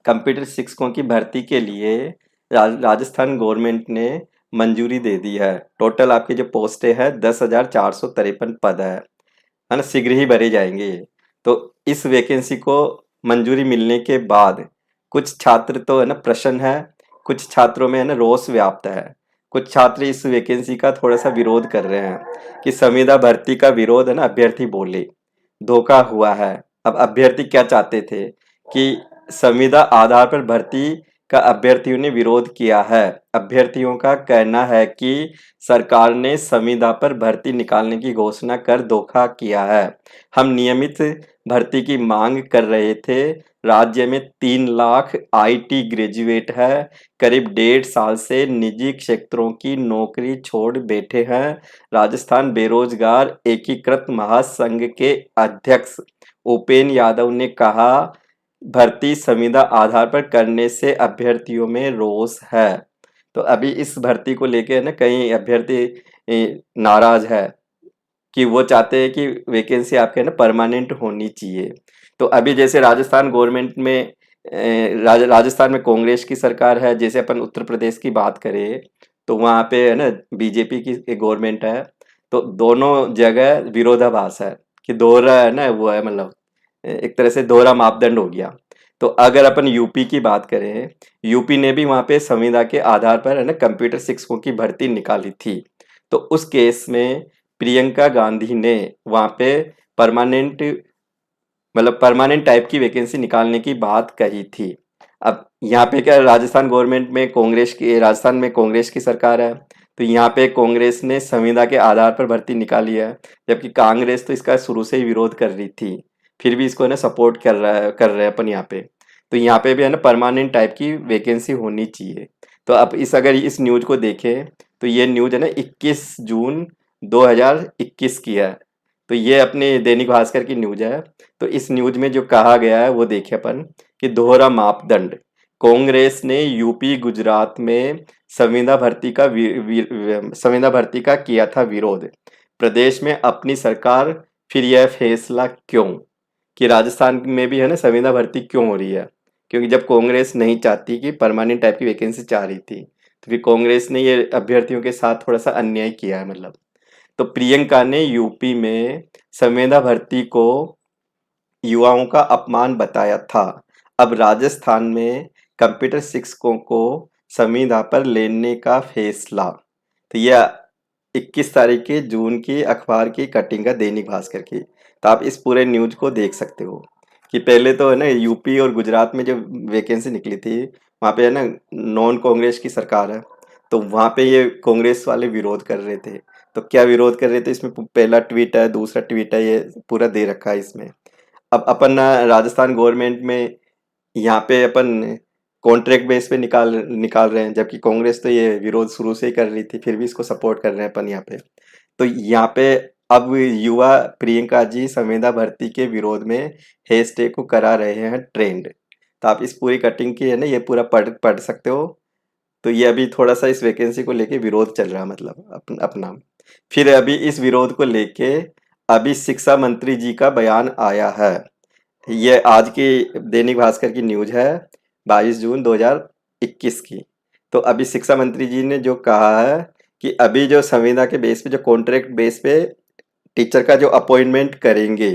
Computer शिक्षकों की भर्ती के लिए राजस्थान गवर्नमेंट ने मंजूरी दे दी है। टोटल आपकी जो पोस्टें हैं 10,453 पद है ना, शीघ्र ही भरे जाएंगे ये। तो इस वैकेंसी को मंजूरी मिलने के बाद कुछ छात्र तो है ना प्रसन्न है, कुछ छात्रों में है ना रोष व्याप्त है। कुछ छात्र इस वैकेंसी का थोड़ा सा विरोध कर रहे हैं कि संविदा भर्ती का विरोध है ना अभ्यर्थी बोले धोखा हुआ है। अब अभ्यर्थी क्या चाहते थे कि संविदा आधार पर भर्ती का अभ्यर्थियों ने विरोध किया है। अभ्यर्थियों का कहना है कि सरकार ने संविदा पर भर्ती निकालने की घोषणा कर धोखा किया है। हम नियमित भर्ती की मांग कर रहे थे। राज्य में 3 लाख आईटी ग्रेजुएट है। करीब 1.5 साल से निजी क्षेत्रों की नौकरी छोड़ बैठे हैं। राजस्थान बेरोजगार एकीकृत महासंघ के अध्यक्ष उपेन यादव ने कहा, भर्ती संविदा आधार पर करने से अभ्यर्थियों में रोष है। तो अभी इस भर्ती को लेके ना कई अभ्यर्थी नाराज है कि वो चाहते हैं कि वैकेंसी आपके ना परमानेंट होनी चाहिए। तो अभी जैसे राजस्थान गवर्नमेंट में राजस्थान में कांग्रेस की सरकार है। जैसे अपन उत्तर प्रदेश की बात करें तो वहाँ पे है ना बीजेपी की गवर्नमेंट है। तो दोनों जगह विरोधाभास है कि दोहरा है ना वो है, मतलब एक तरह से दोहरा मापदंड हो गया। तो अगर अपन यूपी की बात करें, यूपी ने भी वहाँ पे संविदा के आधार पर है ना कंप्यूटर शिक्षकों की भर्ती निकाली थी। तो उस केस में प्रियंका गांधी ने वहाँ पे परमानेंट मतलब परमानेंट टाइप की वैकेंसी निकालने की बात कही थी। अब यहाँ पे क्या राजस्थान में कांग्रेस की सरकार है। तो यहाँ पे कांग्रेस ने संविदा के आधार पर भर्ती निकाली है, जबकि कांग्रेस तो इसका शुरू से ही विरोध कर रही थी। फिर भी इसको है ना सपोर्ट कर रहे हैं अपन यहाँ पे। तो यहाँ पे भी है ना परमानेंट टाइप की वैकेंसी होनी चाहिए। तो अब अगर इस न्यूज को देखें तो ये न्यूज है ना 21 जून 2021 की है। तो ये अपने दैनिक भास्कर की न्यूज है। तो इस न्यूज में जो कहा गया है वो देखिए अपन कि दोहरा मापदंड। कांग्रेस ने यूपी गुजरात में संविदा भर्ती का किया था विरोध। प्रदेश में अपनी सरकार फिर यह फैसला क्यों कि राजस्थान में भी है ना संविदा भर्ती क्यों हो रही है? क्योंकि जब कांग्रेस नहीं चाहती कि परमानेंट टाइप की वैकेंसी चाह रही थी, तो फिर कांग्रेस ने ये अभ्यर्थियों के साथ थोड़ा सा अन्याय किया है मतलब। तो प्रियंका ने यूपी में संविदा भर्ती को युवाओं का अपमान बताया था। अब राजस्थान में कंप्यूटर शिक्षकों को संविदा पर लेने का फैसला। तो यह 21 तारीख की जून की अखबार की कटिंग है दैनिक भास्कर की। तो आप इस पूरे न्यूज को देख सकते हो कि पहले तो है ना यूपी और गुजरात में जो वैकेंसी निकली थी वहाँ पे है ना नॉन कांग्रेस की सरकार है। तो वहाँ पे ये कांग्रेस वाले विरोध कर रहे थे। तो क्या विरोध कर रहे थे इसमें पहला ट्वीट है, दूसरा ट्वीट है, ये पूरा दे रखा है इसमें। अब अपन राजस्थान गवर्नमेंट में यहाँ पे अपन कॉन्ट्रैक्ट बेस पे निकाल निकाल रहे हैं, जबकि कांग्रेस तो ये विरोध शुरू से ही कर रही थी, फिर भी इसको सपोर्ट कर रहे हैं अपन यहाँ पे। तो यहाँ पे अब युवा प्रियंका जी संविदा भर्ती के विरोध में हैशटैग को करा रहे हैं ट्रेंड। तो आप इस पूरी कटिंग की है ना ये पूरा पढ़ पढ़ सकते हो। तो ये अभी थोड़ा सा इस वैकेंसी को लेके विरोध चल रहा है मतलब अपना। फिर अभी इस विरोध को लेके अभी शिक्षा मंत्री जी का बयान आया है। ये आज की दैनिक भास्कर की न्यूज है 22 जून 2021 की। तो अभी शिक्षा मंत्री जी ने जो कहा है कि अभी जो संविदा के बेस पे जो कॉन्ट्रैक्ट बेस पे टीचर का जो अपॉइंटमेंट करेंगे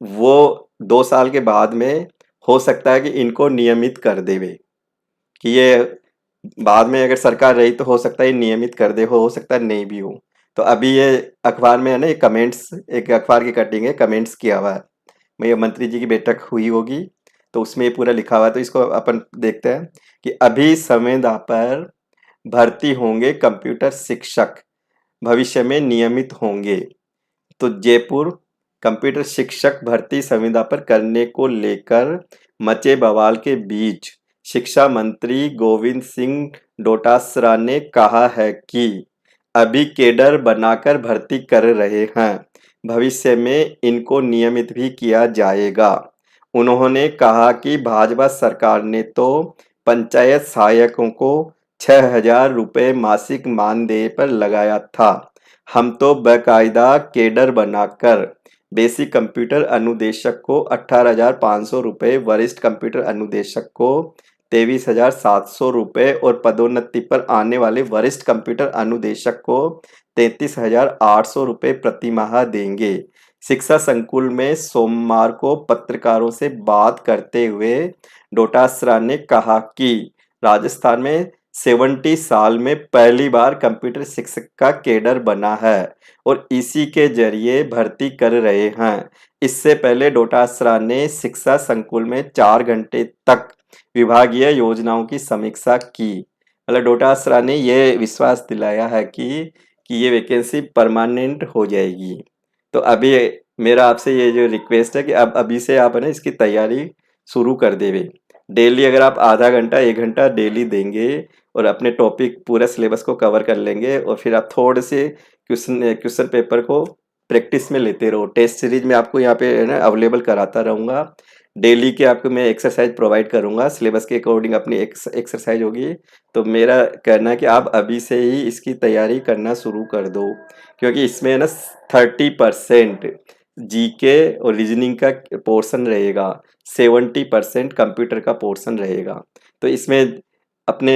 वो 2 साल के बाद में हो सकता है कि इनको नियमित कर देवे। कि ये बाद में अगर सरकार रही तो हो सकता है ये नियमित कर दे, हो सकता है नहीं भी हो। तो अभी ये अखबार में है ना ये कमेंट्स, एक अखबार की कटिंग है, कमेंट्स किया हुआ है। ये मंत्री जी की बैठक हुई होगी तो उसमें ये पूरा लिखा हुआ है। तो इसको अपन देखते हैं कि अभी संविदा पर भर्ती होंगे कंप्यूटर शिक्षक, भविष्य में नियमित होंगे। तो जयपुर कंप्यूटर शिक्षक भर्ती संविदा पर करने को लेकर मचे बवाल के बीच शिक्षा मंत्री गोविंद सिंह डोटासरा ने कहा है कि अभी केडर बनाकर भर्ती कर रहे हैं, भविष्य में इनको नियमित भी किया जाएगा। उन्होंने कहा कि भाजपा सरकार ने तो पंचायत सहायकों को 6,000 रुपये मासिक मानदेय पर लगाया था। हम तो बाकायदा केडर बनाकर बेसिक कंप्यूटर अनुदेशक को 18,500 रुपये, वरिष्ठ कंप्यूटर अनुदेशक को 23,700 रुपये और पदोन्नति पर आने वाले वरिष्ठ कंप्यूटर अनुदेशक को 33,800 रुपये प्रति माह देंगे। शिक्षा संकुल में सोमवार को पत्रकारों से बात करते हुए डोटासरा ने कहा कि राजस्थान में 70 साल में पहली बार कंप्यूटर शिक्षक का कैडर बना है और इसी के जरिए भर्ती कर रहे हैं। इससे पहले डोटासरा ने शिक्षा संकुल में 4 घंटे तक विभागीय योजनाओं की समीक्षा की। मतलब डोटासरा ने यह विश्वास दिलाया है कि ये वैकेंसी परमानेंट हो जाएगी। तो अभी मेरा आपसे ये जो रिक्वेस्ट है कि अब अभी से आप है ना इसकी तैयारी शुरू कर देवे। डेली अगर आप आधा घंटा 1 घंटा डेली देंगे और अपने टॉपिक पूरा सिलेबस को कवर कर लेंगे और फिर आप थोड़े से क्वेश्चन पेपर को प्रैक्टिस में लेते रहो। टेस्ट सीरीज में आपको यहाँ पे है ना अवेलेबल कराता रहूँगा। डेली के आपको मैं एक्सरसाइज प्रोवाइड करूँगा, सिलेबस के अकॉर्डिंग अपनी एक्सरसाइज होगी। तो मेरा कहना है कि आप अभी से ही इसकी तैयारी करना शुरू कर दो, क्योंकि इसमें ना 30% जीके और रीजनिंग का पोर्शन रहेगा, 70% कंप्यूटर का पोर्शन रहेगा। तो इसमें अपने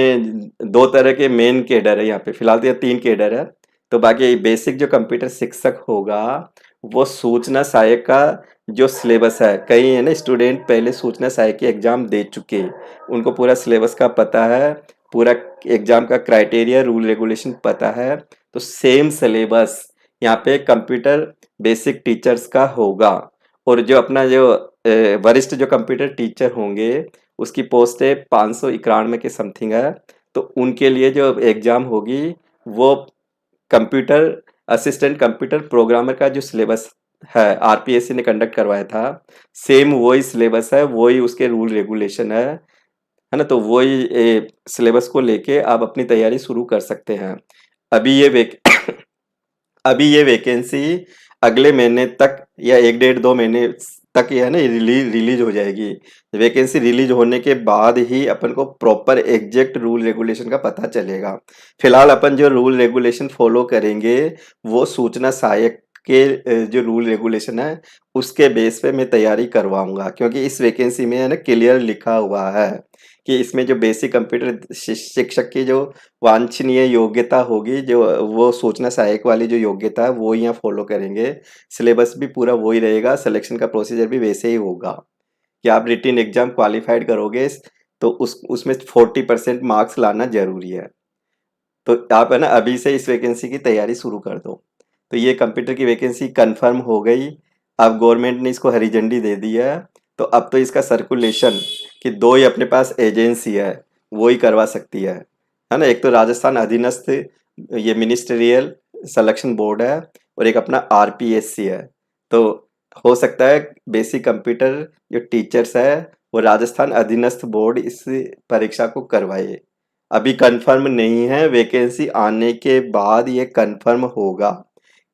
2 तरह के मेन कैडर है यहाँ पे, फिलहाल तो ये 3 कैडर है। तो बाकी बेसिक जो कंप्यूटर शिक्षक होगा वो सूचना सहायक का जो सिलेबस है, कई है ना स्टूडेंट पहले सूचना सहायक की एग्जाम दे चुके, उनको पूरा सिलेबस का पता है, पूरा एग्जाम का क्राइटेरिया रूल रेगुलेशन पता है। तो सेम सिलेबस यहाँ पे कंप्यूटर बेसिक टीचर्स का होगा। और जो अपना जो वरिष्ठ जो कंप्यूटर टीचर होंगे उसकी पोस्ट है 591 के समथिंग है। तो उनके लिए जो एग्जाम होगी वो कंप्यूटर असिस्टेंट कंप्यूटर प्रोग्रामर का जो सिलेबस है आरपीएससी ने कंडक्ट करवाया था, सेम वही सिलेबस है, वही उसके रूल रेगुलेशन है ना। तो वही सिलेबस को लेके आप अपनी तैयारी शुरू कर सकते हैं। अभी ये अभी ये वैकेंसी अगले महीने तक या 1 डेढ़ 2 महीने तक ये है ना रिलीज हो जाएगी। वैकेंसी रिलीज होने के बाद ही अपन को प्रॉपर एग्जैक्ट रूल रेगुलेशन का पता चलेगा। फिलहाल अपन जो रूल रेगुलेशन फॉलो करेंगे वो सूचना सहायक के जो रूल रेगुलेशन है उसके बेस पे मैं तैयारी करवाऊंगा, क्योंकि इस वैकेंसी में है ना क्लियर लिखा हुआ है कि इसमें जो बेसिक कंप्यूटर शिक्षक की जो वांछनीय योग्यता होगी, जो वो सूचना सहायक वाली जो योग्यता है वो यहाँ फॉलो करेंगे। सिलेबस भी पूरा वही रहेगा, सिलेक्शन का प्रोसीजर भी वैसे ही होगा कि आप रिटन एग्जाम क्वालिफाइड करोगे तो उसमें 40% मार्क्स लाना जरूरी है। तो आप है ना अभी से इस वैकेंसी की तैयारी शुरू कर दो। तो ये कंप्यूटर की वैकेंसी कंफर्म हो गई। अब गवर्नमेंट ने इसको हरी झंडी दे दी है। तो अब तो इसका सर्कुलेशन कि 2 ही अपने पास एजेंसी है वो ही करवा सकती है ना। एक तो राजस्थान अधीनस्थ ये मिनिस्ट्रियल सिलेक्शन बोर्ड है और एक अपना आरपीएससी है। तो हो सकता है बेसिक कंप्यूटर जो टीचर्स है वो राजस्थान अधीनस्थ बोर्ड इस परीक्षा को करवाए। अभी कंफर्म नहीं है, वैकेंसी आने के बाद ये कंफर्म होगा।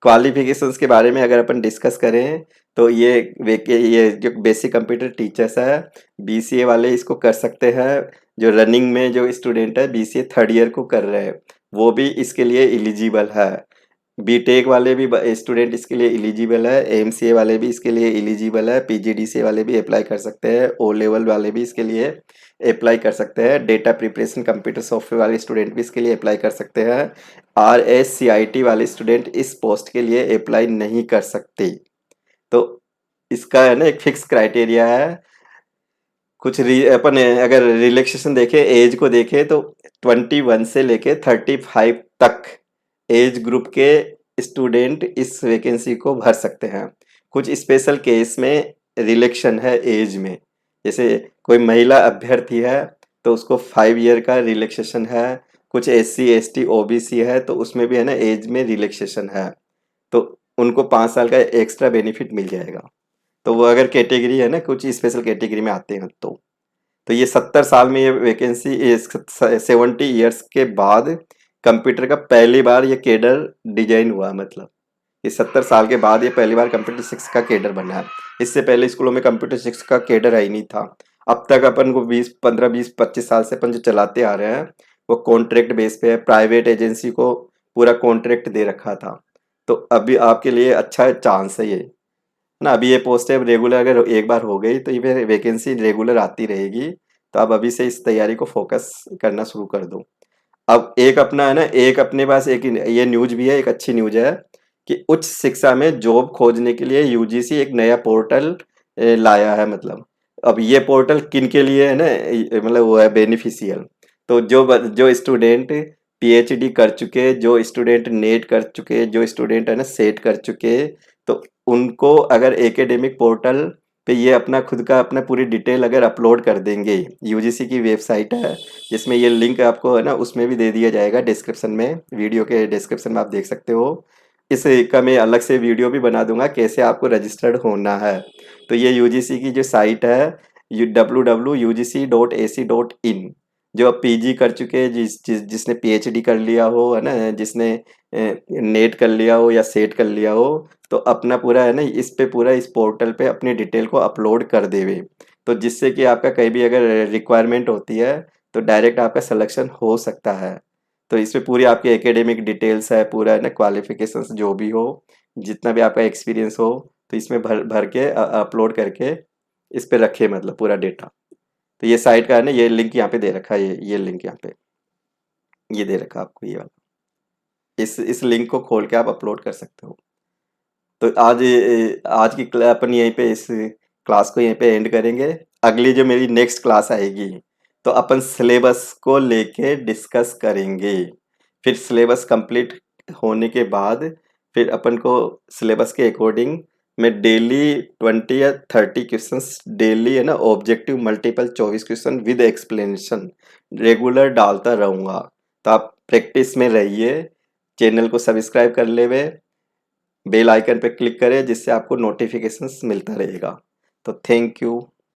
क्वालिफिकेशंस के बारे में अगर अपन डिस्कस करें तो ये जो बेसिक कंप्यूटर टेचर्स है बीसीए वाले इसको कर सकते हैं। जो रनिंग में जो स्टूडेंट है बीसीए 3rd ईयर को कर रहे हैं वो भी इसके लिए एलिजिबल है। बीटेक वाले भी स्टूडेंट इसके लिए एलिजिबल है, एमसीए वाले भी इसके लिए एलिजिबल है, पीजीडीसीए वाले भी अप्लाई कर सकते हैं, ओ लेवल वाले भी इसके लिए अप्लाई कर सकते हैं, डेटा प्रिपरेशन कंप्यूटर सॉफ्टवेयर वाले स्टूडेंट भी इसके लिए अप्लाई कर सकते हैं। RSCIT वाले स्टूडेंट इस पोस्ट के लिए अप्लाई नहीं कर सकते। तो इसका है ना एक फिक्स क्राइटेरिया है। अपन अगर रिलैक्सेशन देखें, एज को देखें तो 21 से लेके 35 तक एज ग्रुप के स्टूडेंट इस वैकेंसी को भर सकते हैं। कुछ स्पेशल केस में रिलैक्सेशन है एज में, जैसे कोई महिला अभ्यर्थी है तो उसको 5 ईयर का रिलैक्सेशन है। कुछ SC ST OBC है तो उसमें भी है ना एज में रिलैक्सेशन है, तो उनको 5 साल का एक्स्ट्रा बेनिफिट मिल जाएगा। तो वो अगर कैटेगरी है ना कुछ स्पेशल कैटेगरी में आते हैं तो ये 70 साल में ये वैकेंसी 70 ईयर्स के बाद कंप्यूटर का पहली बार ये कैडर डिजाइन हुआ। मतलब ये 70 साल के बाद ये पहली बार कंप्यूटर शिक्षक का कैडर बना है। इससे पहले स्कूलों में कंप्यूटर शिक्षक का कैडर ही नहीं था। अब तक अपन को 15-20-25 साल से अपन जो चलाते आ रहे हैं वो कॉन्ट्रैक्ट बेस पे है, प्राइवेट एजेंसी को पूरा कॉन्ट्रैक्ट दे रखा था। तो अभी आपके लिए अच्छा चांस है ये, ना। अभी ये पोस्ट है रेगुलर, अगर एक बार हो गई तो ये फिर वैकेंसी रेगुलर आती रहेगी। तो आप अभी से इस तैयारी को फोकस करना शुरू कर दो। अब एक अपना है ना, एक अपने पास एक ये न्यूज भी है, एक अच्छी न्यूज है कि उच्च शिक्षा में जॉब खोजने के लिए यूजीसी एक नया पोर्टल लाया है। मतलब अब ये पोर्टल किन के लिए है ना, मतलब वो है बेनिफिशियल। तो जो स्टूडेंट पीएचडी कर चुके, जो स्टूडेंट नेट कर चुके, जो स्टूडेंट है ना सेट कर चुके, तो उनको अगर एकेडमिक पोर्टल पे ये अपना खुद का अपना पूरी डिटेल अगर अपलोड कर देंगे, यूजीसी की वेबसाइट है जिसमें ये लिंक आपको है ना उसमें भी दे दिया जाएगा डिस्क्रिप्शन में, वीडियो के डिस्क्रिप्शन में आप देख सकते हो। इस का मैं अलग से वीडियो भी बना दूंगा कैसे आपको रजिस्टर्ड होना है। तो ये यूजीसी की जो साइट है, www.ugc.ac.in, जो अब पीजी कर चुके, जिसने पीएचडी कर लिया हो है ना, जिसने नेट कर लिया हो या सेट कर लिया हो, तो अपना पूरा है ना इस पे पूरा इस पोर्टल पे अपनी डिटेल को अपलोड कर देवे। तो जिससे कि आपका कहीं भी अगर रिक्वायरमेंट होती है तो डायरेक्ट आपका सिलेक्शन हो सकता है। तो इसमें पूरी आपकी एकेडमिक डिटेल्स है, पूरा है ना क्वालिफिकेशंस जो भी हो, जितना भी आपका एक्सपीरियंस हो, तो इसमें भर भर के अपलोड करके इस पे रखे, मतलब पूरा डेटा। तो ये साइट का है ना, ये लिंक यहाँ पे दे रखा है, ये लिंक यहाँ पे ये दे रखा है आपको, ये वाला। इस लिंक को खोल के आप अपलोड कर सकते हो। तो आज की अपन यहीं पे इस क्लास को यहीं पे एंड करेंगे। अगली जो मेरी नेक्स्ट क्लास आएगी तो अपन सिलेबस को लेके डिस्कस करेंगे। फिर सिलेबस कंप्लीट होने के बाद फिर अपन को सिलेबस के अकॉर्डिंग मैं डेली 20 या 30 क्वेश्चंस डेली है ना, objective multiple choice question with explanation regular डालता रहूँगा। तो आप प्रैक्टिस में रहिए, चैनल को सब्सक्राइब कर लेवे, बेल आइकन पे क्लिक करें जिससे आपको नोटिफिकेशंस मिलता रहेगा। तो थैंक यू।